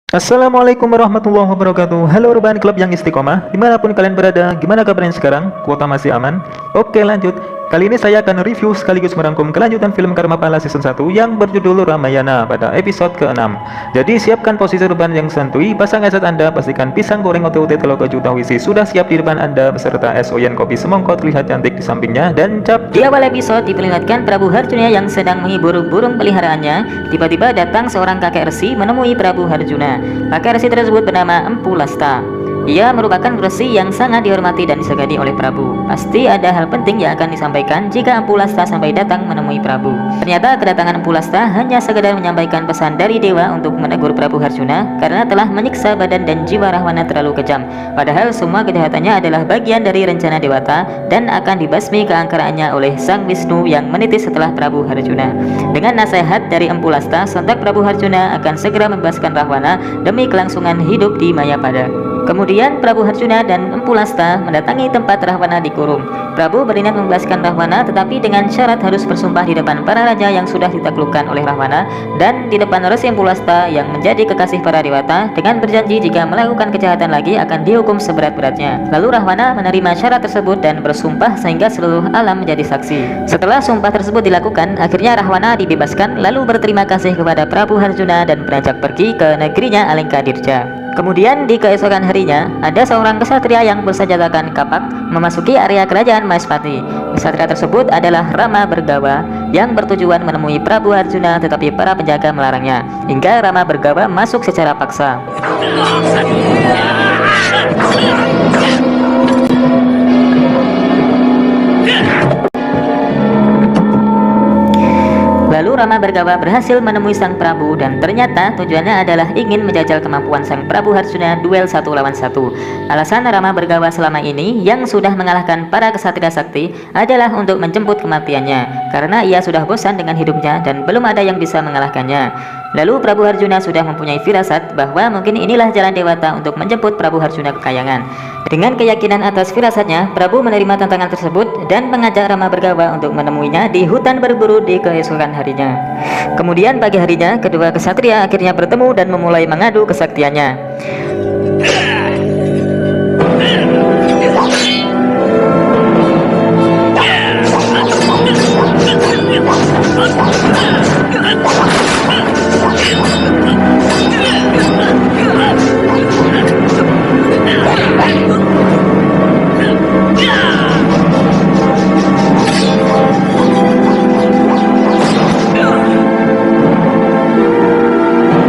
Assalamualaikum warahmatullahi wabarakatuh. Halo Urban Club yang istiqomah, dimanapun kalian berada, gimana kabarnya sekarang? Kuota masih aman? Oke, lanjut. Kali ini saya akan review sekaligus merangkum kelanjutan film Karma Pala season 1 yang berjudul Ramayana pada episode ke-6. Jadi siapkan posisi Urban yang santuy, pasang headset Anda, pastikan pisang goreng OTOT telur keju tawisi sudah siap di depan Anda beserta es oyen kopi semongkot terlihat cantik di sampingnya dan cap. Di awal episode diperlihatkan Prabu Harjuna yang sedang menghibur burung peliharaannya. Tiba-tiba datang seorang kakek resi menemui Prabu Harjuna. Kakek resi tersebut bernama Empu Lasta. Ia merupakan resi yang sangat dihormati dan disegani oleh Prabu. Pasti ada hal penting yang akan disampaikan jika Empu Lasta sampai datang menemui Prabu. Ternyata kedatangan Empu Lasta hanya sekedar menyampaikan pesan dari dewa untuk menegur Prabu Harjuna karena telah menyiksa badan dan jiwa Rahwana terlalu kejam. Padahal semua kejahatannya adalah bagian dari rencana dewata dan akan dibasmi keangkaraannya oleh Sang Wisnu yang menitis setelah Prabu Harjuna. Dengan nasihat dari Empu Lasta, sontak Prabu Harjuna akan segera membebaskan Rahwana demi kelangsungan hidup di Mayapada. Kemudian Prabu Harjuna dan Empu Lasta mendatangi tempat Rahwana dikurung. Prabu berniat membebaskan Rahwana tetapi dengan syarat harus bersumpah di depan para raja yang sudah ditaklukkan oleh Rahwana dan di depan Resi Empu Lasta yang menjadi kekasih para dewata dengan berjanji jika melakukan kejahatan lagi akan dihukum seberat-beratnya. Lalu Rahwana menerima syarat tersebut dan bersumpah sehingga seluruh alam menjadi saksi. Setelah sumpah tersebut dilakukan, akhirnya Rahwana dibebaskan lalu berterima kasih kepada Prabu Harjuna dan beranjak pergi ke negerinya Alengkadirja. Kemudian di keesokan harinya, ada seorang kesatria yang bersenjatakan kapak memasuki area kerajaan Maespati. Kesatria tersebut adalah Rama Bergawa yang bertujuan menemui Prabu Harjuna tetapi para penjaga melarangnya. Hingga Rama Bergawa masuk secara paksa. Lalu Rama Bergawa berhasil menemui Sang Prabu dan ternyata tujuannya adalah ingin menjajal kemampuan Sang Prabu Harjuna duel 1 lawan 1. Alasan Rama Bergawa selama ini yang sudah mengalahkan para kesatria sakti adalah untuk menjemput kematiannya karena ia sudah bosan dengan hidupnya dan belum ada yang bisa mengalahkannya. Lalu Prabu Harjuna sudah mempunyai firasat bahwa mungkin inilah jalan dewata untuk menjemput Prabu Harjuna ke Kayangan. Dengan keyakinan atas firasatnya, Prabu menerima tantangan tersebut dan mengajak Rama Bergawa untuk menemuinya di hutan berburu di keesokan harinya. Kemudian pagi harinya, kedua kesatria akhirnya bertemu dan memulai mengadu kesaktiannya.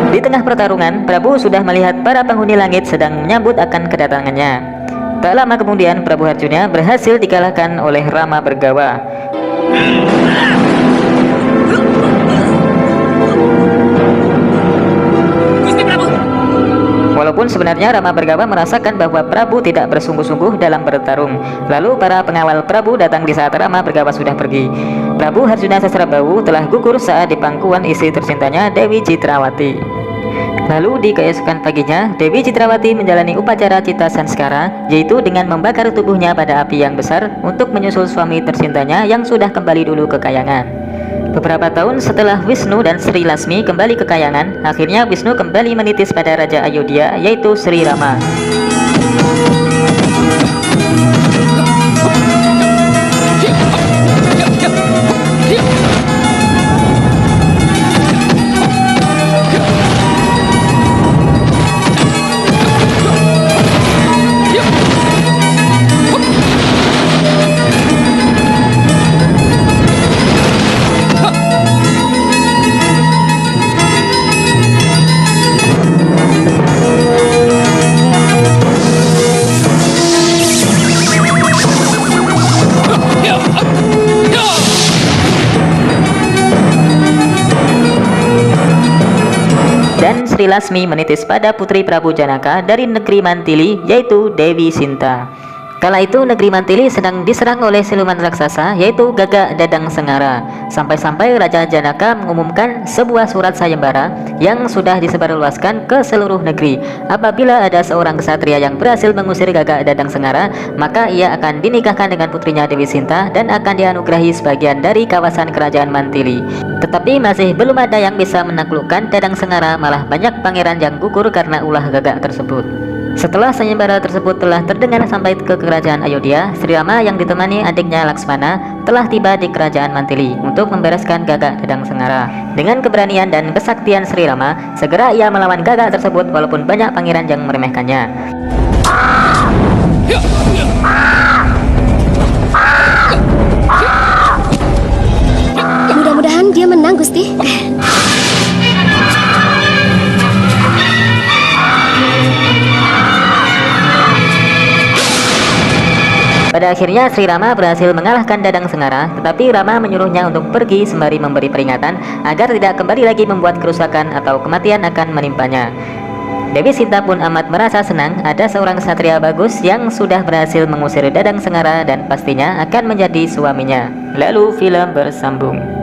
Di tengah pertarungan, Prabu sudah melihat para penghuni langit sedang menyambut akan kedatangannya. Tak lama kemudian, Prabu Harjuna berhasil dikalahkan oleh Rama Bergawa. Walaupun sebenarnya Rama Bergawa merasakan bahwa Prabu tidak bersungguh-sungguh dalam bertarung. Lalu para pengawal Prabu datang di saat Rama Bergawa sudah pergi. Prabu Harjuna Sasrabahu telah gugur saat di pangkuan istri tercintanya Dewi Citrawati. Lalu di keesokan paginya, Dewi Citrawati menjalani upacara Cita Sanskara, yaitu dengan membakar tubuhnya pada api yang besar untuk menyusul suami tercintanya yang sudah kembali dulu ke Kayangan. Beberapa tahun setelah Wisnu dan Sri Lasmi kembali ke Kayangan, akhirnya Wisnu kembali menitis pada Raja Ayodhya, yaitu Sri Rama. Dan Sri Lasmi menitis pada putri Prabu Janaka dari negeri Mantili, yaitu Dewi Sinta. Kala itu negeri Mantili sedang diserang oleh siluman raksasa yaitu Gagak Dadang Sengara. Sampai-sampai Raja Janaka mengumumkan sebuah surat sayembara yang sudah disebarluaskan ke seluruh negeri. Apabila ada seorang kesatria yang berhasil mengusir Gagak Dadang Sengara, maka ia akan dinikahkan dengan putrinya Dewi Sinta dan akan dianugerahi sebagian dari kawasan kerajaan Mantili. Tetapi masih belum ada yang bisa menaklukkan Dadang Sengara, malah banyak pangeran yang gugur karena ulah Gagak tersebut. Setelah sayembara tersebut telah terdengar sampai ke kerajaan Ayodhya, Sri Rama yang ditemani adiknya Laksmana telah tiba di kerajaan Mantili untuk membereskan Gagak Dadang Sengara. Dengan keberanian dan kesaktian Sri Rama, segera ia melawan Gagak tersebut walaupun banyak pangeran yang meremehkannya. Mudah-mudahan dia menang, Gusti. Pada akhirnya Sri Rama berhasil mengalahkan Dadang Sengara, tetapi Rama menyuruhnya untuk pergi sembari memberi peringatan agar tidak kembali lagi membuat kerusakan atau kematian akan menimpanya. Dewi Sinta pun amat merasa senang ada seorang ksatria bagus yang sudah berhasil mengusir Dadang Sengara dan pastinya akan menjadi suaminya. Lalu film bersambung.